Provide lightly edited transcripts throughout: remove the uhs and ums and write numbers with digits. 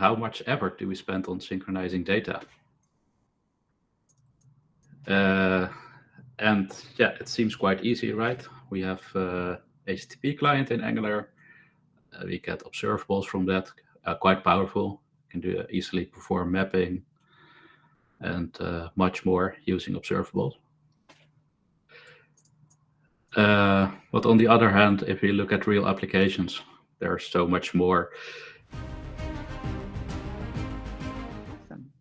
how much effort do we spend on synchronizing data? And yeah, it seems quite easy, right? We have HTTP client in Angular. We get observables from that, quite powerful. Can do easily perform mapping and much more using observables. But on the other hand, if we look at real applications, there's so much more. Awesome.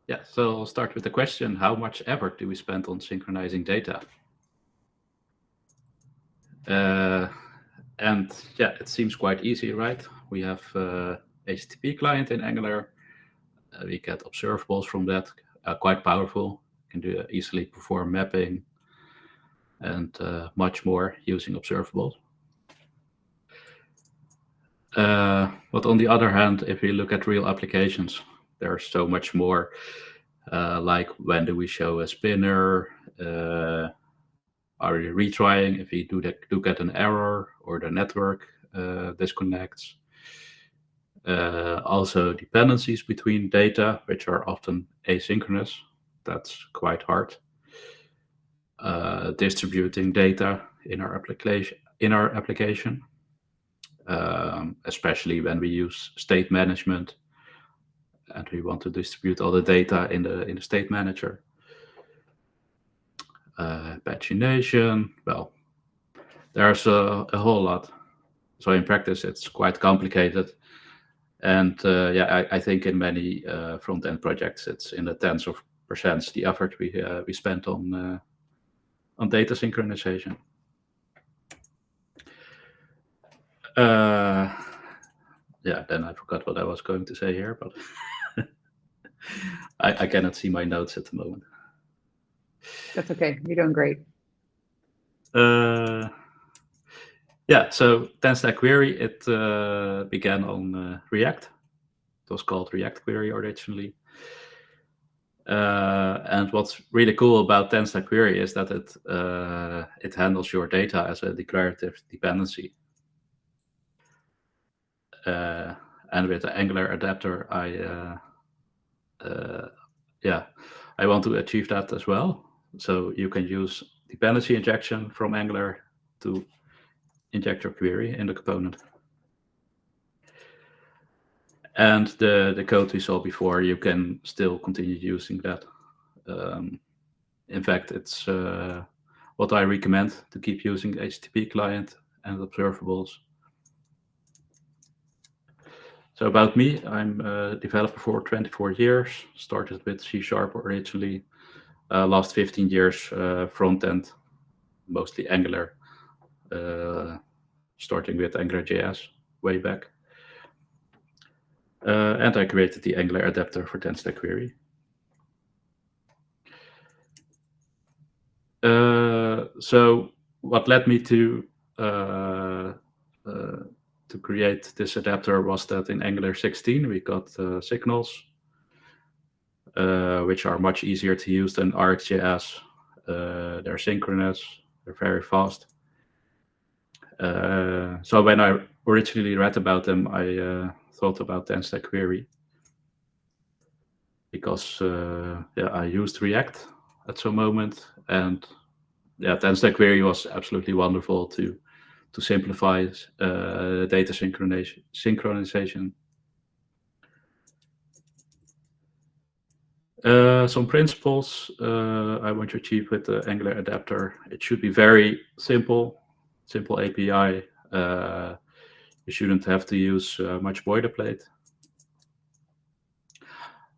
Yeah, so I'll start with the question, how much effort do we spend on synchronizing data? And yeah, it seems quite easy, right? We have HTTP client in Angular. We get observables from that, quite powerful. Can do easily perform mapping and much more using observables. But on the other hand, if we look at real applications, there's so much more. Like when do we show a spinner? Are we retrying if we do get an error or the network disconnects? Also dependencies between data, which are often asynchronous. That's quite hard. Distributing data in our application, especially when we use state management and we want to distribute all the data in the state manager. Pagination, well, there's a whole lot. So in practice, it's quite complicated. And yeah, I think in many front-end projects, it's in the tens of percents the effort we spent on data synchronization. Yeah, then I forgot what I was going to say here, but I cannot see my notes at the moment. That's okay. You're doing great. Yeah, so TanStack query, it began on React. It was called React query originally. And what's really cool about TanStack query is that it handles your data as a declarative dependency. And with the Angular adapter, I want to achieve that as well. So you can use dependency injection from Angular to inject your query in the component. And the code we saw before, you can still continue using that. In fact, it's what I recommend to keep using HTTP client and observables. So about me, I'm a developer for 24 years, started with C# originally, last 15 years front-end, mostly Angular, starting with AngularJS way back. And I created the Angular adapter for TanStack query. So what led me to create this adapter was that in Angular 16 we got signals, which are much easier to use than RxJS. They're synchronous, they're very fast. So when I originally read about them, I thought about TanStack query because I used React at some moment, and yeah, TanStack query was absolutely wonderful to simplify data synchronization. Some principles I want to achieve with the Angular adapter. It should be very simple API. You shouldn't have to use much boilerplate.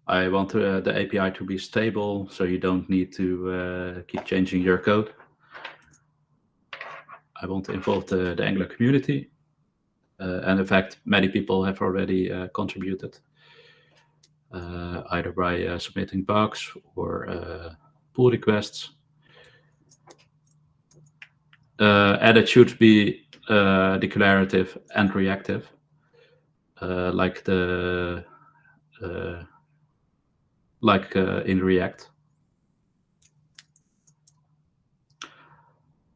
I want the API to be stable, so you don't need to keep changing your code. I want to involve the Angular community. And in fact, many people have already contributed, either by submitting bugs or pull requests. And it should be declarative and reactive, like in React.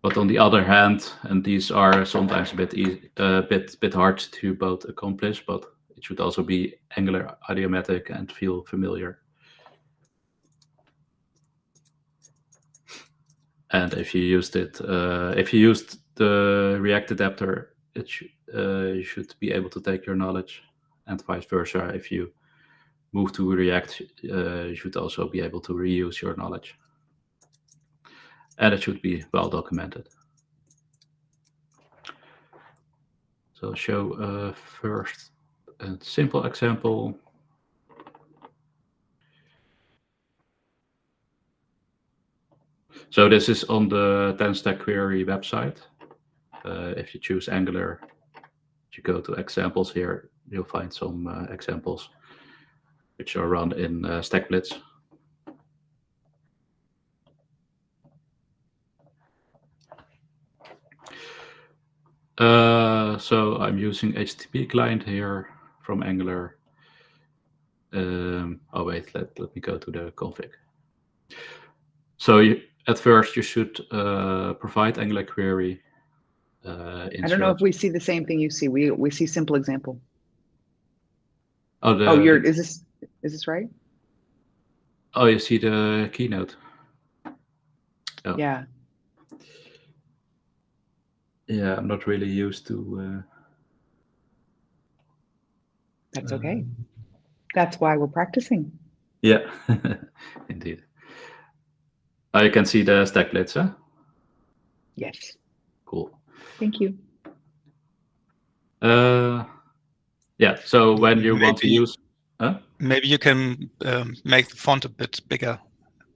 But on the other hand, and these are sometimes a bit hard to both accomplish, but it should also be Angular idiomatic and feel familiar. And if you used the React adapter, you should be able to take your knowledge, and vice versa. If you move to React, you should also be able to reuse your knowledge. And it should be well documented. So I'll show first a simple example. So this is on the TanStack query website. If you choose Angular, you go to examples here, you'll find some examples which are run in StackBlitz. So I'm using HTTP client here from Angular. Oh wait, let me go to the config. So at first you should provide Angular query. I don't know if we see the same thing you see. We see simple example. Oh, is this right? Oh, you see the keynote. Oh. Yeah. Yeah, I'm not really used to. That's okay. That's why we're practicing. Yeah, indeed. Oh, you can see the StackBlitz, huh? Yes. Cool. Thank you. Yeah, so when you want to use... Huh? Maybe you can make the font a bit bigger.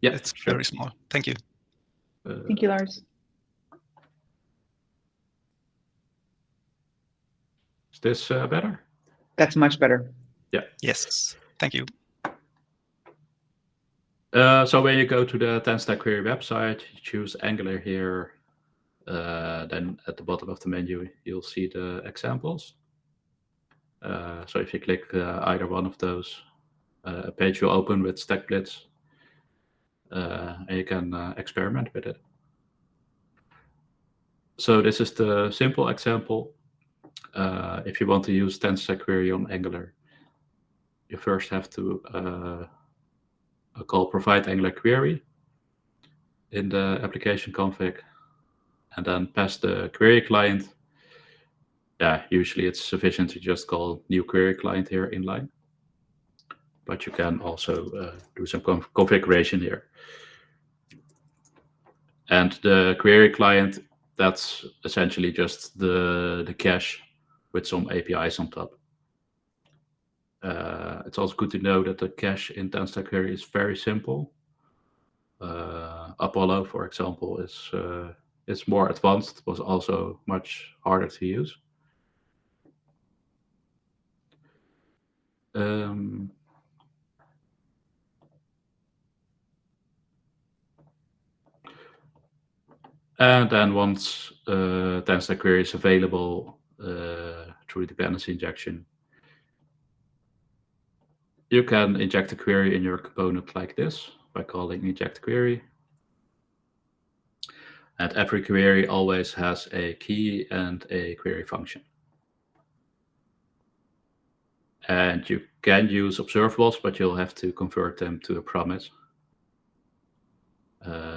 Yeah, it's sure. Very small. Thank you. Thank you, Lars. Is this better? That's much better. Yeah. Yes. Thank you. So when you go to the TanStack query website, you choose Angular here. Then at the bottom of the menu, you'll see the examples. So if you click either one of those, a page will open with StackBlitz, and you can experiment with it. So this is the simple example. If you want to use TanStack query on Angular, you first have to call provide Angular query in the application config, and then pass the query client. Yeah, usually it's sufficient to just call new query client here inline, but you can also do some configuration here. And the query client, that's essentially just the cache with some APIs on top. It's also good to know that the cache in TanStack query is very simple. Apollo, for example, is more advanced, but also much harder to use. And then once TanStack query is available through dependency injection, you can inject a query in your component like this by calling inject query. And every query always has a key and a query function. And you can use observables, but you'll have to convert them to a promise.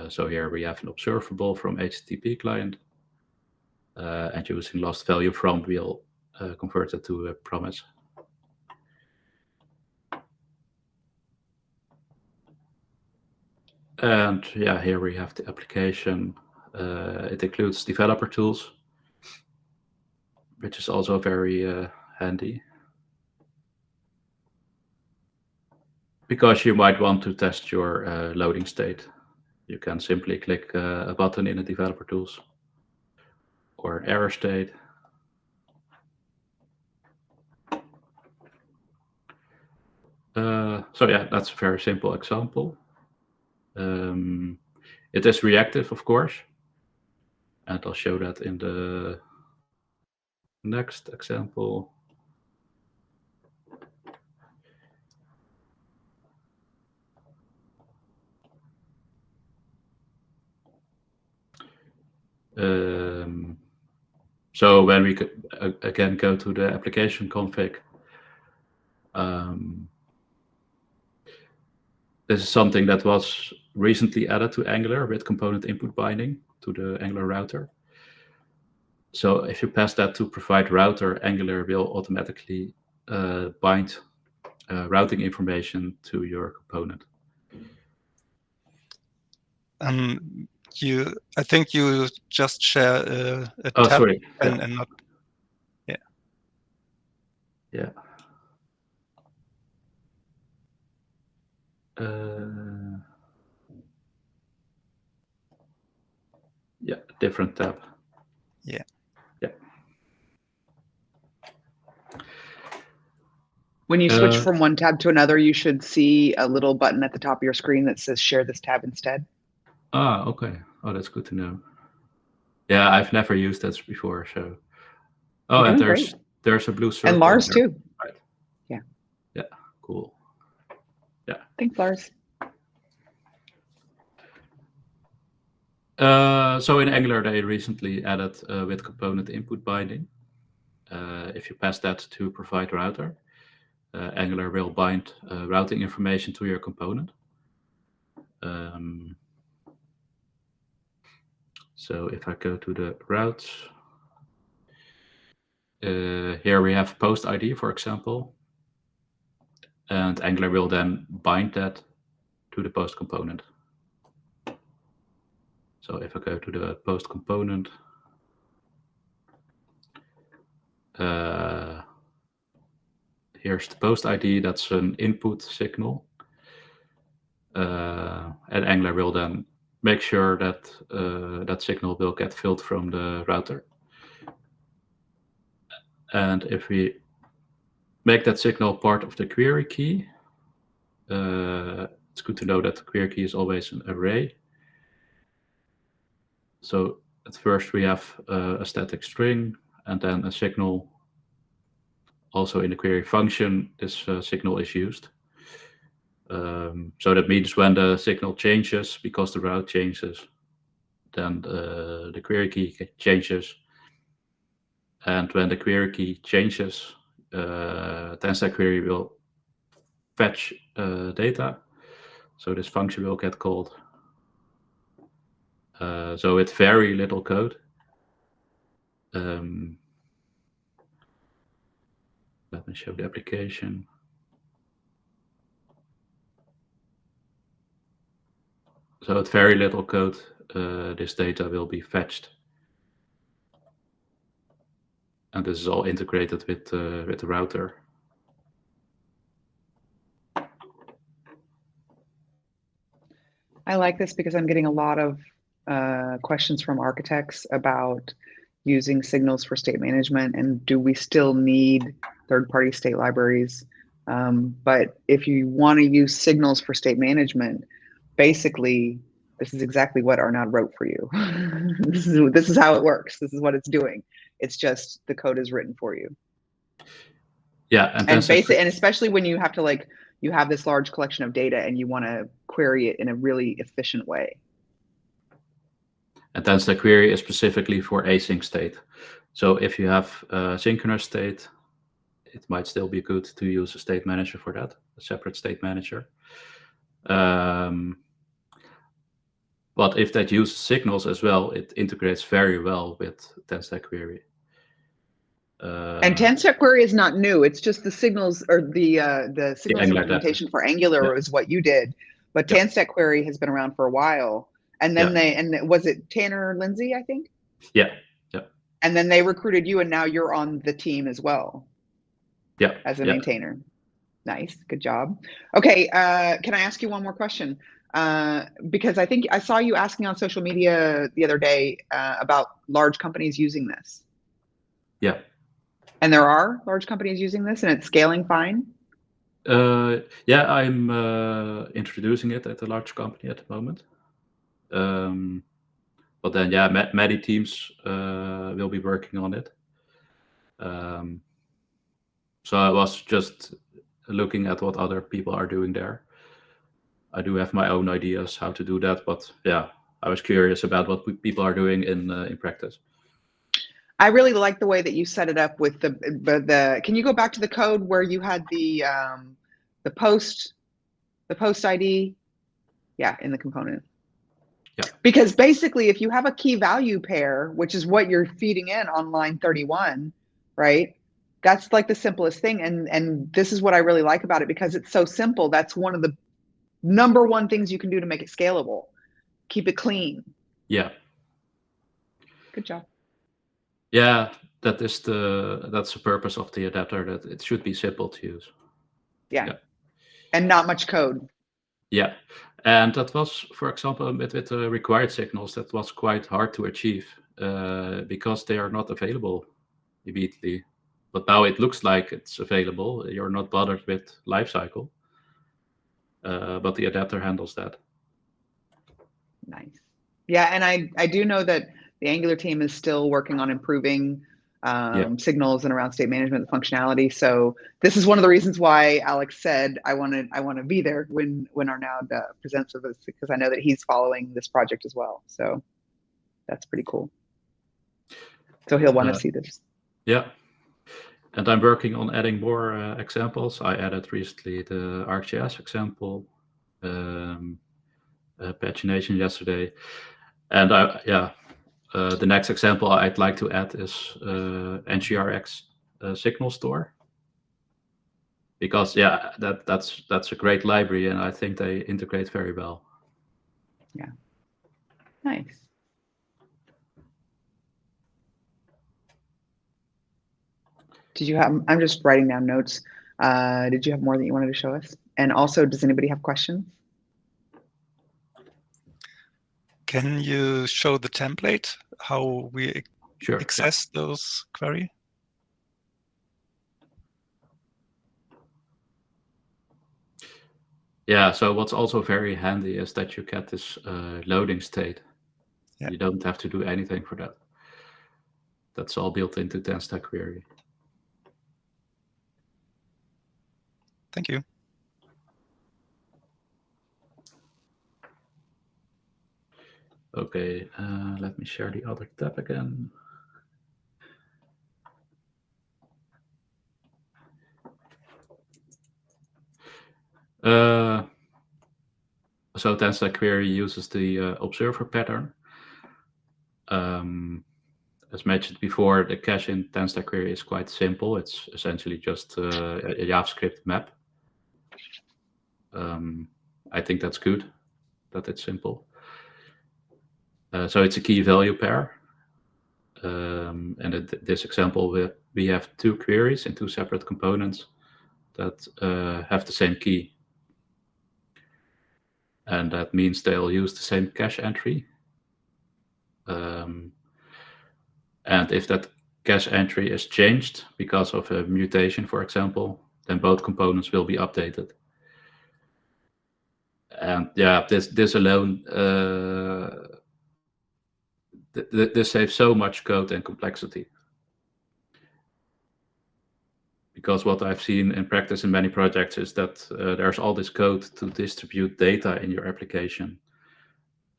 So here we have an observable from HTTP client, and using lost value from, we'll convert it to a promise. And yeah, here we have the application. It includes developer tools, which is also very handy, because you might want to test your loading state. You can simply click a button in the developer tools or an error state. So yeah, that's a very simple example. It is reactive, of course, and I'll show that in the next example. So when we again go to the application config, This is something that was recently added to Angular with component input binding to the Angular router. So if you pass that to provide router, Angular will automatically bind routing information to your component. I think you just share a tab. Sorry. And not. Yeah. Yeah. Yeah, different tab. Yeah. Yeah. When you switch from one tab to another, you should see a little button at the top of your screen that says share this tab instead. Okay. Oh, that's good to know. Yeah, I've never used that before, so. Oh, and there's a blue circle. And Lars too. Right. Yeah. Yeah, cool. Yeah. Thanks, Lars. So in Angular, they recently added with component input binding. If you pass that to provide router, Angular will bind routing information to your component. So if I go to the routes, here we have post ID, for example, and Angular will then bind that to the post component. So if I go to the post component, here's the post ID, that's an input signal. And Angular will then make sure that that signal will get filled from the router. And if we make that signal part of the query key, it's good to know that the query key is always an array. So at first we have a static string and then a signal. Also in the query function, this signal is used. So that means when the signal changes because the route changes, then the query key changes. And when the query key changes, TanStack query will fetch data. So this function will get called. So with very little code. Let me show the application. So with very little code, this data will be fetched. And this is all integrated with the router. I like this because I'm getting a lot of questions from architects about using signals for state management and do we still need third-party state libraries? But if you want to use signals for state management, basically, this is exactly what Arnoud wrote for you. This is how it works. This is what it's doing. It's just the code is written for you. Yeah, and especially when you have to you have this large collection of data and you want to query it in a really efficient way. And TanStack query is specifically for async state. So if you have a synchronous state, it might still be good to use a state manager for that, a separate state manager. But if that uses signals as well, it integrates very well with TanStack query. And TanStack query is not new. It's just the signals or the signals implementation for Angular is what you did. But TanStack query has been around for a while. And then was it Tanner Lindsay, I think? Yeah. And then they recruited you and now you're on the team as well. Yeah. As a maintainer. Nice, good job. Okay, can I ask you one more question? Because I think I saw you asking on social media the other day about large companies using this. Yeah. And there are large companies using this and it's scaling fine? Yeah, I'm introducing it at a large company at the moment. But then, yeah, many teams will be working on it. So I was just looking at what other people are doing there. I do have my own ideas how to do that, but yeah, I was curious about what people are doing in practice. I really like the way that you set it up with the. Can you go back to the code where you had the post ID? Yeah, in the component. Yeah. Because basically, if you have a key value pair, which is what you're feeding in on line 31, right? That's like the simplest thing. And this is what I really like about it, because it's so simple. That's one of the number one things you can do to make it scalable. Keep it clean. Yeah. Good job. Yeah, that's the purpose of the adapter, that it should be simple to use. Yeah. And not much code. Yeah. And that was, for example, with the required signals, that was quite hard to achieve because they are not available immediately. But now it looks like it's available. You're not bothered with lifecycle, but the adapter handles that. Nice. Yeah, and I do know that the Angular team is still working on improving signals and around state management functionality. So this is one of the reasons why Alex said I want to be there when Arnoud presents with us, because I know that he's following this project as well. So that's pretty cool. So he'll want to see this. Yeah. And I'm working on adding more examples. I added recently the ArcGIS example, pagination yesterday. And the next example I'd like to add is NGRX signal store. Because that's a great library, and I think they integrate very well. Yeah. Nice. Did you have, I'm just writing down notes. Did you have more that you wanted to show us? And also, does anybody have questions? Can you show the template, how we access those query? Yeah, so what's also very handy is that you get this loading state. Yeah. You don't have to do anything for that. That's all built into TanStack query. Thank you. Okay, let me share the other tab again. So TanStack query uses the observer pattern. As mentioned before, the cache in TanStack query is quite simple. It's essentially just a JavaScript map. I think that's good, that it's simple. So it's a key value pair. And in this example, we have two queries in two separate components that have the same key. And that means they'll use the same cache entry. And if that cache entry is changed because of a mutation, for example, then both components will be updated. And yeah, this alone, this saves so much code and complexity. Because what I've seen in practice in many projects is that there's all this code to distribute data in your application.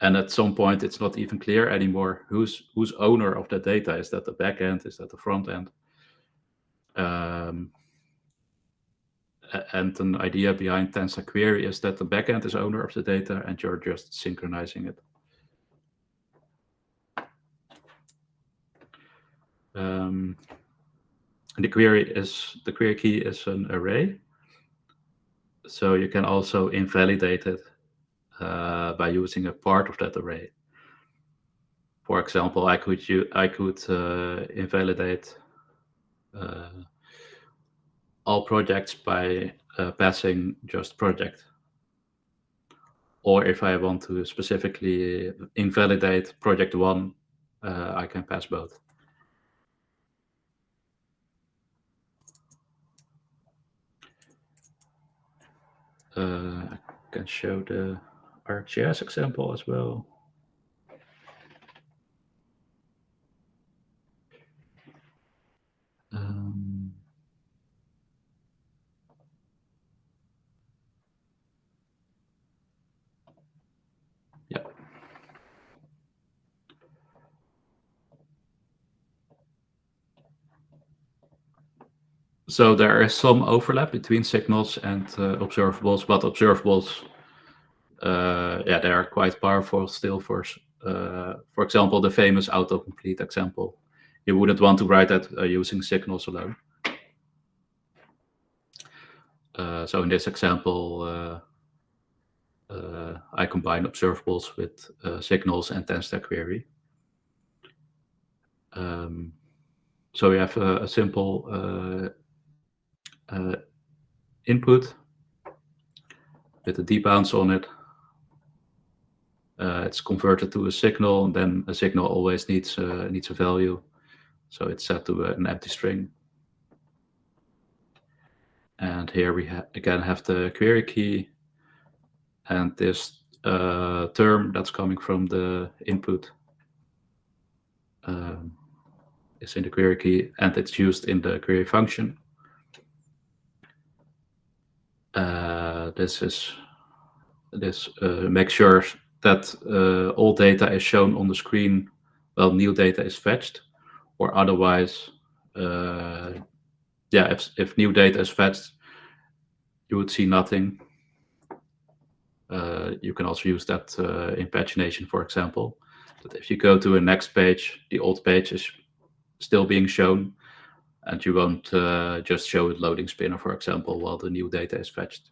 And at some point, it's not even clear anymore who's owner of that data. Is that the back end? Is that the front end? And an idea behind TanStack query is that the backend is owner of the data and you're just synchronizing it. The query key is an array, so you can also invalidate it by using a part of that array. For example, I could invalidate all projects by passing just project. Or if I want to specifically invalidate project one, I can pass both. I can show the ArcGIS example as well. Yeah. So there is some overlap between signals and observables, but observables, yeah, they are quite powerful still. For example, the famous autocomplete example. You wouldn't want to write that using signals alone. So in this example, I combine observables with signals and TanStack query. So we have a simple input with a debounce on it. It's converted to a signal, and then a signal always needs a value, so it's set to an empty string. And here we again have the query key, and this term that's coming from the input is in the query key, and it's used in the query function. This makes sure that all data is shown on the screen while new data is fetched, or otherwise, yeah, if new data is fetched, you would see nothing. You can also use that in pagination, for example. That if you go to a next page, the old page is still being shown, and you won't just show it loading spinner, for example, while the new data is fetched.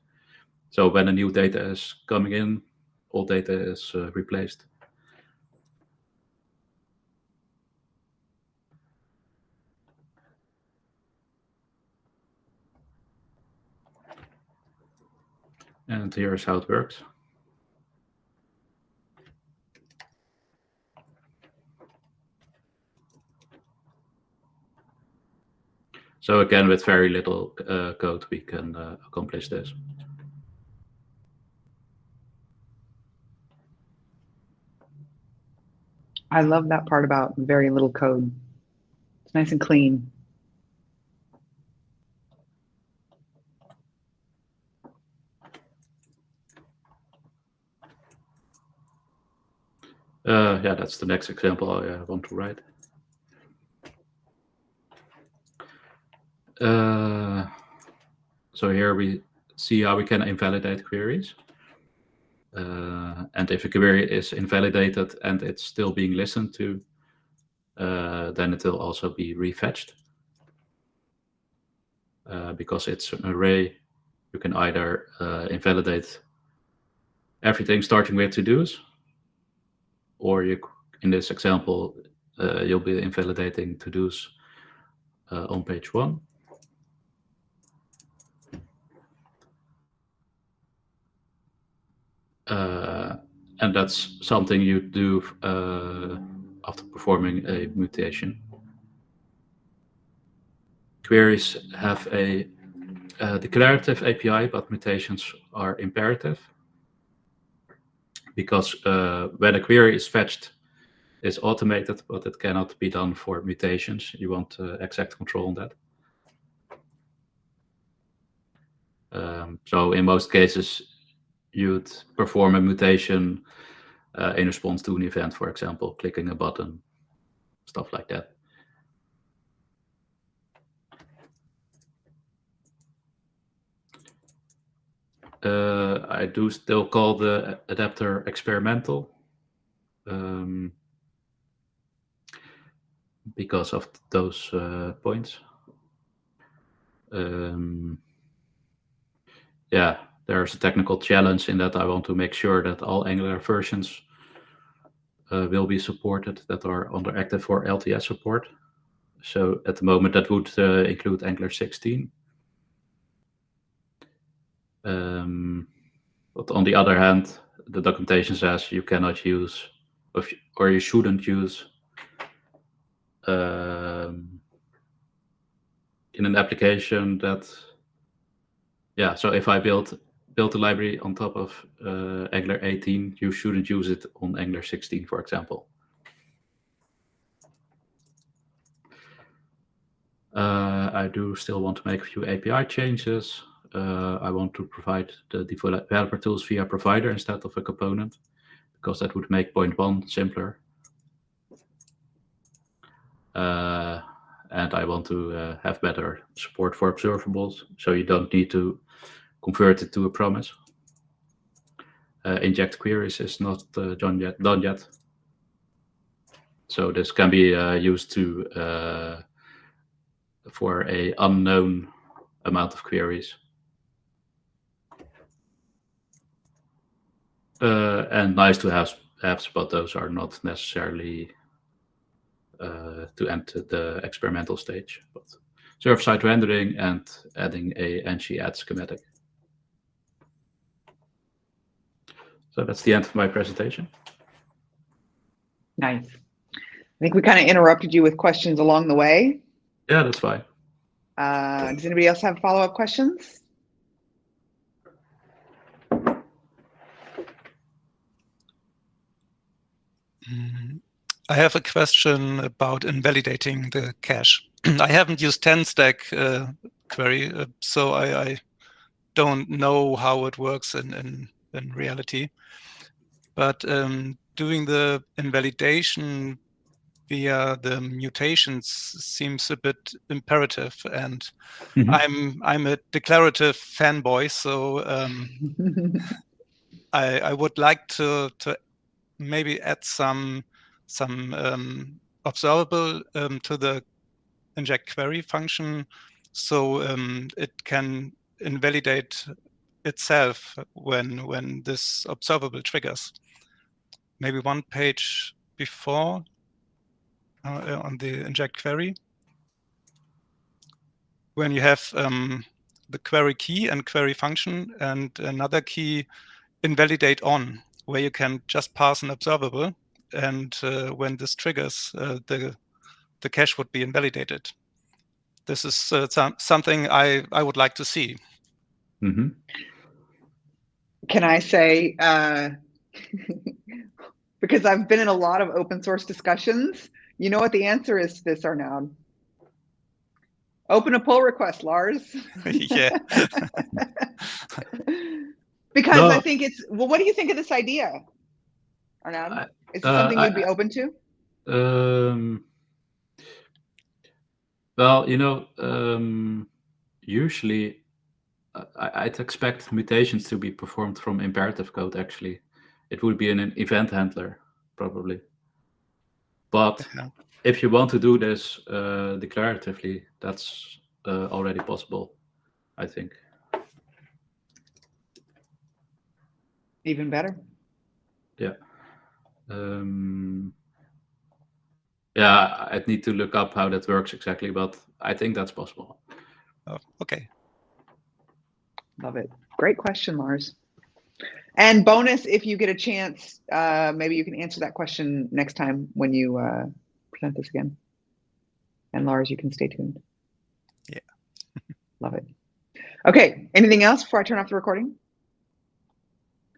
So when the new data is coming in, all data is replaced. And here's how it works. So again, with very little code, we can accomplish this. I love that part about very little code. It's nice and clean. Yeah, that's the next example I want to write. So here we see how we can invalidate queries. And if a query is invalidated and it's still being listened to, then it will also be refetched. Because it's an array, you can either invalidate everything starting with to-dos, or you, in this example, you'll be invalidating to-dos on page 1. And that's something you do after performing a mutation. Queries have a declarative API, but mutations are imperative. Because when a query is fetched, it's automated, but it cannot be done for mutations. You want exact control on that. So in most cases, you'd perform a mutation in response to an event, for example, clicking a button, stuff like that. I do still call the adapter experimental because of those points. Yeah, there's a technical challenge in that I want to make sure that all Angular versions will be supported that are under active for LTS support. So at the moment that would include Angular 16. But on the other hand, the documentation says you cannot use, or you shouldn't use, in an application that, yeah. So if I built a library on top of Angular 18, you shouldn't use it on Angular 16, for example. I do still want to make a few API changes. I want to provide the developer tools via provider instead of a component, because that would make point 1 simpler. and I want to have better support for observables, so you don't need to convert it to a promise. Inject queries is not done yet. So this can be used to for a unknown amount of queries. And nice to have, but those are not necessarily to enter the experimental stage. But server-side rendering and adding a ng-add schematic. So that's the end of my presentation. Nice. I think we kind of interrupted you with questions along the way. Yeah, that's fine. Does anybody else have follow-up questions? I have a question about invalidating the cache. I haven't used TanStack query, so I don't know how it works in reality. But doing the invalidation via the mutations seems a bit imperative, and I'm a declarative fanboy, so I would like to maybe add some observable to the inject query function, so it can invalidate itself when this observable triggers. Maybe one page before on the inject query, when you have the query key and query function and another key invalidate on, where you can just pass an observable, and when this triggers, the cache would be invalidated. This is something I would like to see. Mm-hmm. Can I say, because I've been in a lot of open source discussions, you know what the answer is to this, Arnoud? Open a pull request, Lars. Yeah. Because no. I think it's, well, what do you think of this idea, Arnoud? Is this something you'd be open to? Well, you know, usually I'd expect mutations to be performed from imperative code, actually. It would be an event handler, probably. But if you want to do this declaratively, that's already possible, I think. Even better. Yeah. Yeah, I'd need to look up how that works exactly, but I think that's possible. Oh, okay. Love it. Great question, Lars. And bonus, if you get a chance, maybe you can answer that question next time when you present this again. And Lars, you can stay tuned. Yeah. Love it. Okay, anything else before I turn off the recording?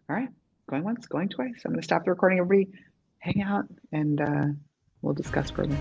All right, going once, going twice. I'm going to stop the recording. Everybody hang out and we'll discuss further.